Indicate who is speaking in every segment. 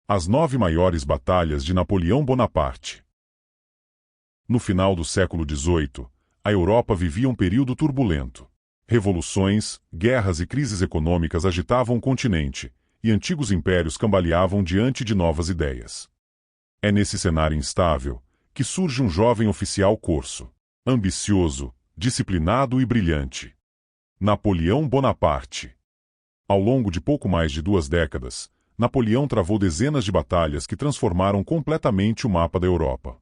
Speaker 1: As 9 maiores batalhas de Napoleão Bonaparte. No final do século XVIII, a Europa vivia um período turbulento. Revoluções, guerras e crises econômicas agitavam o continente, e antigos impérios cambaleavam diante de novas ideias. É nesse cenário instável que surge um jovem oficial corso, ambicioso, disciplinado e brilhante. Napoleão Bonaparte. Ao longo de pouco mais de 2 décadas, Napoleão travou dezenas de batalhas que transformaram completamente o mapa da Europa.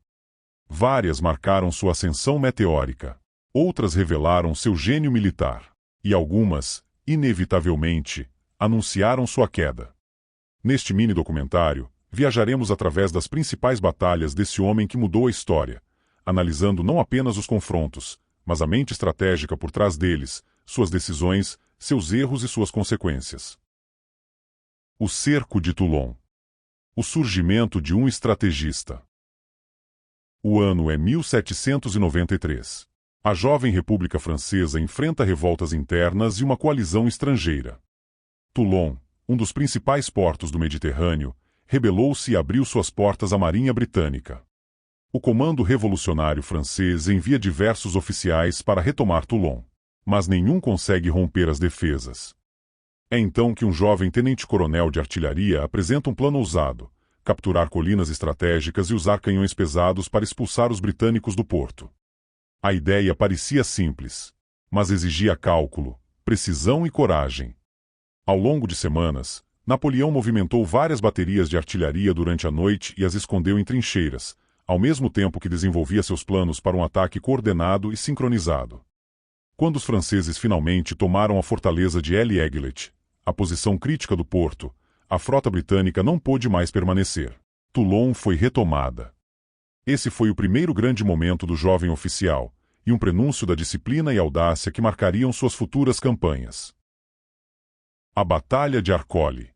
Speaker 1: Várias marcaram sua ascensão meteórica, outras revelaram seu gênio militar, e algumas, inevitavelmente, anunciaram sua queda. Neste mini-documentário, viajaremos através das principais batalhas desse homem que mudou a história, analisando não apenas os confrontos, mas a mente estratégica por trás deles, suas decisões, seus erros e suas consequências. O cerco de Toulon. O surgimento de um estrategista. O ano é 1793. A jovem República Francesa enfrenta revoltas internas e uma coalizão estrangeira. Toulon, um dos principais portos do Mediterrâneo, rebelou-se e abriu suas portas à Marinha Britânica. O Comando Revolucionário Francês envia diversos oficiais para retomar Toulon, mas nenhum consegue romper as defesas. É então que um jovem tenente-coronel de artilharia apresenta um plano ousado: capturar colinas estratégicas e usar canhões pesados para expulsar os britânicos do porto. A ideia parecia simples, mas exigia cálculo, precisão e coragem. Ao longo de semanas, Napoleão movimentou várias baterias de artilharia durante a noite e as escondeu em trincheiras, ao mesmo tempo que desenvolvia seus planos para um ataque coordenado e sincronizado. Quando os franceses finalmente tomaram a fortaleza de El Egelet, a posição crítica do porto, a frota britânica não pôde mais permanecer. Toulon foi retomada. Esse foi o primeiro grande momento do jovem oficial, e um prenúncio da disciplina e audácia que marcariam suas futuras campanhas. A Batalha de Arcole.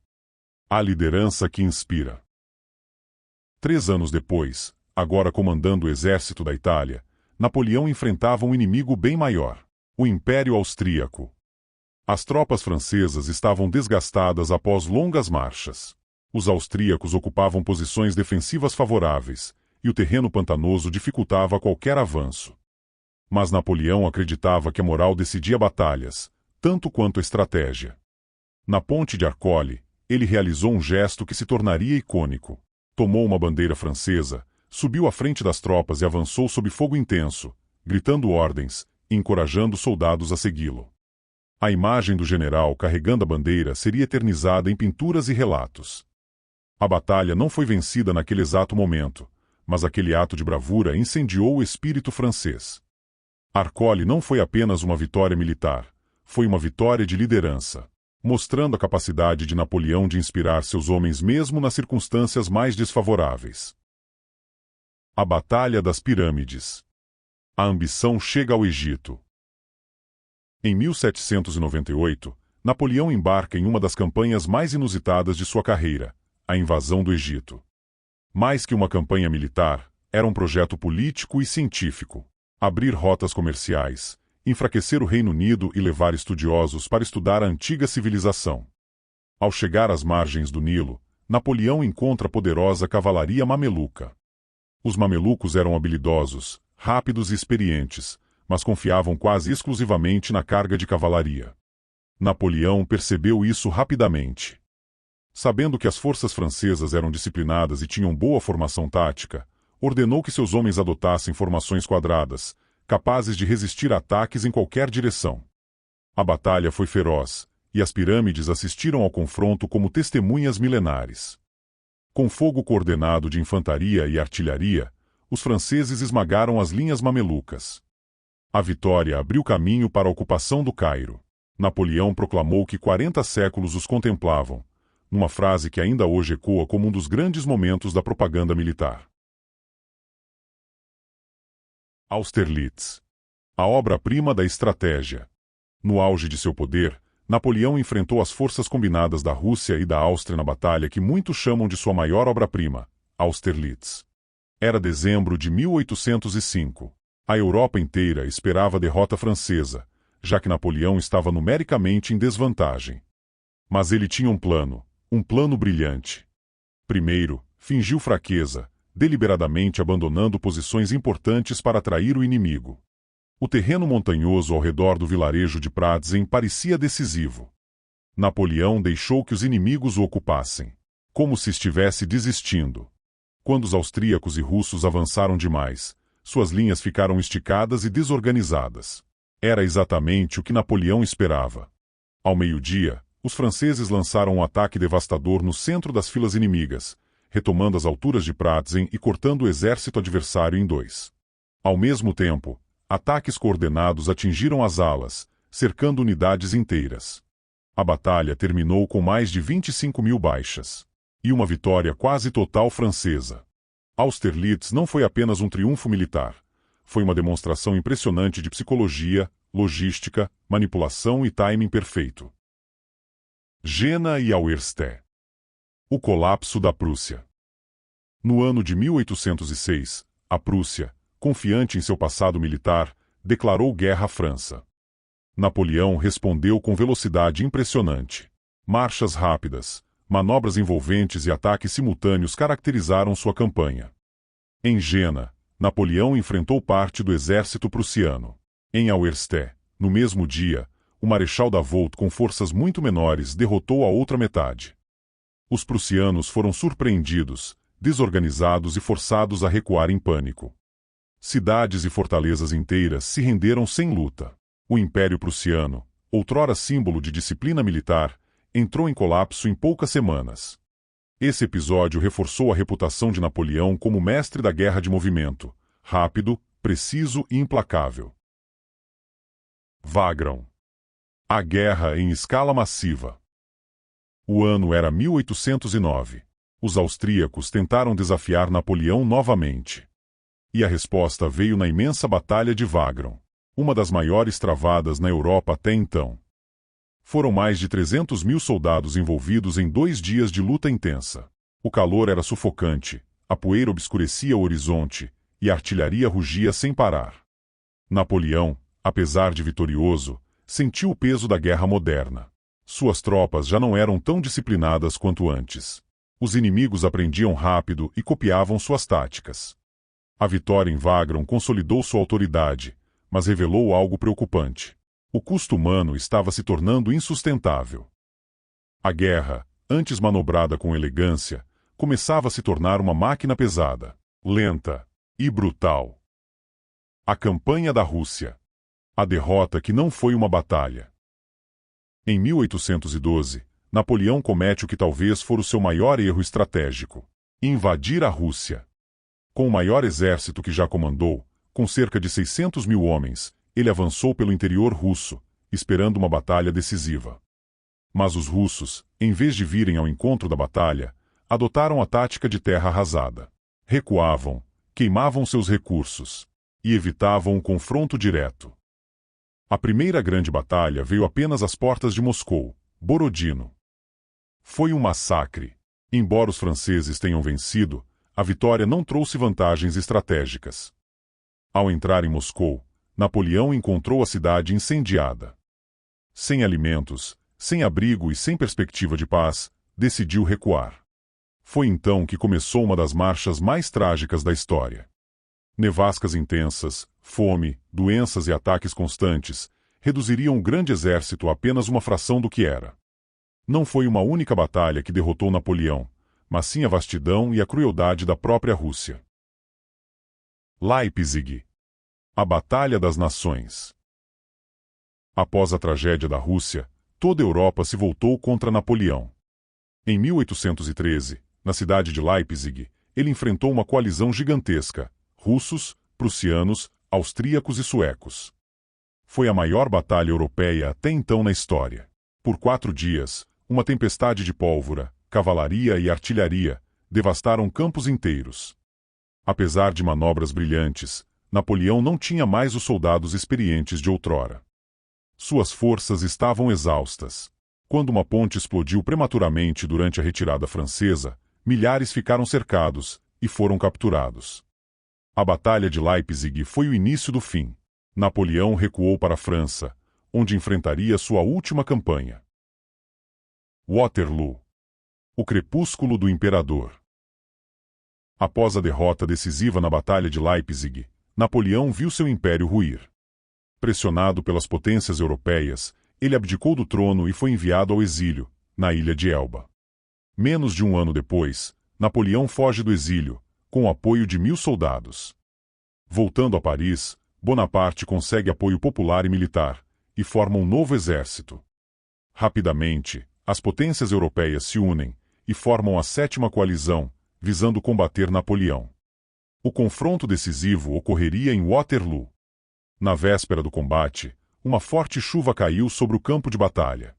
Speaker 1: A liderança que inspira. 3 anos depois, agora comandando o exército da Itália, Napoleão enfrentava um inimigo bem maior: o Império Austríaco. As tropas francesas estavam desgastadas após longas marchas. Os austríacos ocupavam posições defensivas favoráveis, e o terreno pantanoso dificultava qualquer avanço. Mas Napoleão acreditava que a moral decidia batalhas, tanto quanto a estratégia. Na ponte de Arcole, ele realizou um gesto que se tornaria icônico. Tomou uma bandeira francesa, subiu à frente das tropas e avançou sob fogo intenso, gritando ordens e encorajando os soldados a segui-lo. A imagem do general carregando a bandeira seria eternizada em pinturas e relatos. A batalha não foi vencida naquele exato momento, mas aquele ato de bravura incendiou o espírito francês. Arcole não foi apenas uma vitória militar, foi uma vitória de liderança, mostrando a capacidade de Napoleão de inspirar seus homens mesmo nas circunstâncias mais desfavoráveis. A Batalha das Pirâmides. A ambição chega ao Egito. Em 1798, Napoleão embarca em uma das campanhas mais inusitadas de sua carreira, a invasão do Egito. Mais que uma campanha militar, era um projeto político e científico: abrir rotas comerciais, enfraquecer o Reino Unido e levar estudiosos para estudar a antiga civilização. Ao chegar às margens do Nilo, Napoleão encontra a poderosa cavalaria mameluca. Os mamelucos eram habilidosos, rápidos e experientes, mas confiavam quase exclusivamente na carga de cavalaria. Napoleão percebeu isso rapidamente. Sabendo que as forças francesas eram disciplinadas e tinham boa formação tática, ordenou que seus homens adotassem formações quadradas, capazes de resistir a ataques em qualquer direção. A batalha foi feroz, e as pirâmides assistiram ao confronto como testemunhas milenares. Com fogo coordenado de infantaria e artilharia, os franceses esmagaram as linhas mamelucas. A vitória abriu caminho para a ocupação do Cairo. Napoleão proclamou que 40 séculos os contemplavam, numa frase que ainda hoje ecoa como um dos grandes momentos da propaganda militar. Austerlitz. A obra-prima da estratégia. No auge de seu poder, Napoleão enfrentou as forças combinadas da Rússia e da Áustria na batalha que muitos chamam de sua maior obra-prima, Austerlitz. Era dezembro de 1805. A Europa inteira esperava a derrota francesa, já que Napoleão estava numericamente em desvantagem. Mas ele tinha um plano brilhante. Primeiro, fingiu fraqueza, deliberadamente abandonando posições importantes para atrair o inimigo. O terreno montanhoso ao redor do vilarejo de Pratzen parecia decisivo. Napoleão deixou que os inimigos o ocupassem, como se estivesse desistindo. Quando os austríacos e russos avançaram demais, suas linhas ficaram esticadas e desorganizadas. Era exatamente o que Napoleão esperava. Ao meio-dia, os franceses lançaram um ataque devastador no centro das filas inimigas, retomando as alturas de Pratzen e cortando o exército adversário em dois. Ao mesmo tempo, ataques coordenados atingiram as alas, cercando unidades inteiras. A batalha terminou com mais de 25.000 baixas. E uma vitória quase total francesa. Austerlitz não foi apenas um triunfo militar. Foi uma demonstração impressionante de psicologia, logística, manipulação e timing perfeito. Jena e Auerstedt. O colapso da Prússia. No ano de 1806, a Prússia, confiante em seu passado militar, declarou guerra à França. Napoleão respondeu com velocidade impressionante. Marchas rápidas, manobras envolventes e ataques simultâneos caracterizaram sua campanha. Em Jena, Napoleão enfrentou parte do exército prussiano. Em Auerstedt, no mesmo dia, o Marechal Davout com forças muito menores derrotou a outra metade. Os prussianos foram surpreendidos, desorganizados e forçados a recuar em pânico. Cidades e fortalezas inteiras se renderam sem luta. O Império Prussiano, outrora símbolo de disciplina militar, entrou em colapso em poucas semanas. Esse episódio reforçou a reputação de Napoleão como mestre da guerra de movimento, rápido, preciso e implacável. Wagram. A guerra em escala massiva. O ano era 1809. Os austríacos tentaram desafiar Napoleão novamente. E a resposta veio na imensa Batalha de Wagram, uma das maiores travadas na Europa até então. Foram mais de 300.000 soldados envolvidos em 2 dias de luta intensa. O calor era sufocante, a poeira obscurecia o horizonte, e a artilharia rugia sem parar. Napoleão, apesar de vitorioso, sentiu o peso da guerra moderna. Suas tropas já não eram tão disciplinadas quanto antes. Os inimigos aprendiam rápido e copiavam suas táticas. A vitória em Wagram consolidou sua autoridade, mas revelou algo preocupante. O custo humano estava se tornando insustentável. A guerra, antes manobrada com elegância, começava a se tornar uma máquina pesada, lenta e brutal. A campanha da Rússia. A derrota que não foi uma batalha. Em 1812, Napoleão comete o que talvez for o seu maior erro estratégico: invadir a Rússia. Com o maior exército que já comandou, com cerca de 600.000 homens, ele avançou pelo interior russo, esperando uma batalha decisiva. Mas os russos, em vez de virem ao encontro da batalha, adotaram a tática de terra arrasada. Recuavam, queimavam seus recursos e evitavam o confronto direto. A primeira grande batalha veio apenas às portas de Moscou, Borodino. Foi um massacre. Embora os franceses tenham vencido, a vitória não trouxe vantagens estratégicas. Ao entrar em Moscou, Napoleão encontrou a cidade incendiada. Sem alimentos, sem abrigo e sem perspectiva de paz, decidiu recuar. Foi então que começou uma das marchas mais trágicas da história. Nevascas intensas, fome, doenças e ataques constantes reduziriam o grande exército a apenas uma fração do que era. Não foi uma única batalha que derrotou Napoleão, mas sim a vastidão e a crueldade da própria Rússia. Leipzig. A Batalha das Nações. Após a tragédia da Rússia, toda a Europa se voltou contra Napoleão. Em 1813, na cidade de Leipzig, ele enfrentou uma coalizão gigantesca: russos, prussianos, austríacos e suecos. Foi a maior batalha europeia até então na história. Por 4 dias, uma tempestade de pólvora, cavalaria e artilharia devastaram campos inteiros. Apesar de manobras brilhantes, Napoleão não tinha mais os soldados experientes de outrora. Suas forças estavam exaustas. Quando uma ponte explodiu prematuramente durante a retirada francesa, milhares ficaram cercados e foram capturados. A Batalha de Leipzig foi o início do fim. Napoleão recuou para a França, onde enfrentaria sua última campanha. Waterloo. O crepúsculo do imperador. Após a derrota decisiva na Batalha de Leipzig, Napoleão viu seu império ruir. Pressionado pelas potências europeias, ele abdicou do trono e foi enviado ao exílio, na ilha de Elba. Menos de um ano depois, Napoleão foge do exílio, com o apoio de 1000 soldados. Voltando a Paris, Bonaparte consegue apoio popular e militar, e forma um novo exército. Rapidamente, as potências europeias se unem, e formam a Sétima Coalizão, visando combater Napoleão. O confronto decisivo ocorreria em Waterloo. Na véspera do combate, uma forte chuva caiu sobre o campo de batalha.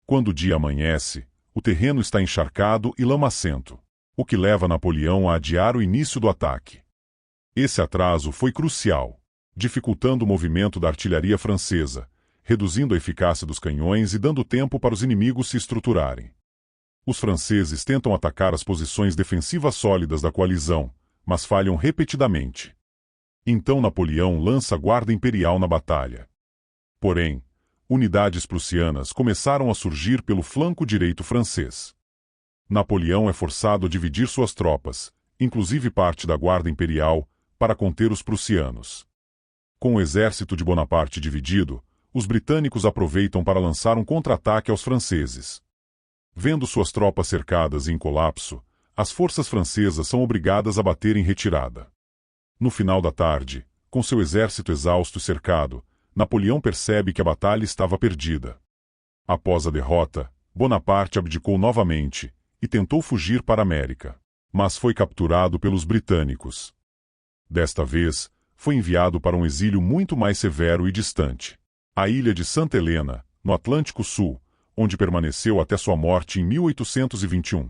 Speaker 1: Quando o dia amanhece, o terreno está encharcado e lamacento, o que leva Napoleão a adiar o início do ataque. Esse atraso foi crucial, dificultando o movimento da artilharia francesa, reduzindo a eficácia dos canhões e dando tempo para os inimigos se estruturarem. Os franceses tentam atacar as posições defensivas sólidas da coalizão, mas falham repetidamente. Então Napoleão lança a guarda imperial na batalha. Porém, unidades prussianas começaram a surgir pelo flanco direito francês. Napoleão é forçado a dividir suas tropas, inclusive parte da guarda imperial, para conter os prussianos. Com o exército de Bonaparte dividido, os britânicos aproveitam para lançar um contra-ataque aos franceses. Vendo suas tropas cercadas e em colapso, as forças francesas são obrigadas a bater em retirada. No final da tarde, com seu exército exausto e cercado, Napoleão percebe que a batalha estava perdida. Após a derrota, Bonaparte abdicou novamente e tentou fugir para a América, mas foi capturado pelos britânicos. Desta vez, foi enviado para um exílio muito mais severo e distante, a ilha de Santa Helena, no Atlântico Sul, onde permaneceu até sua morte em 1821.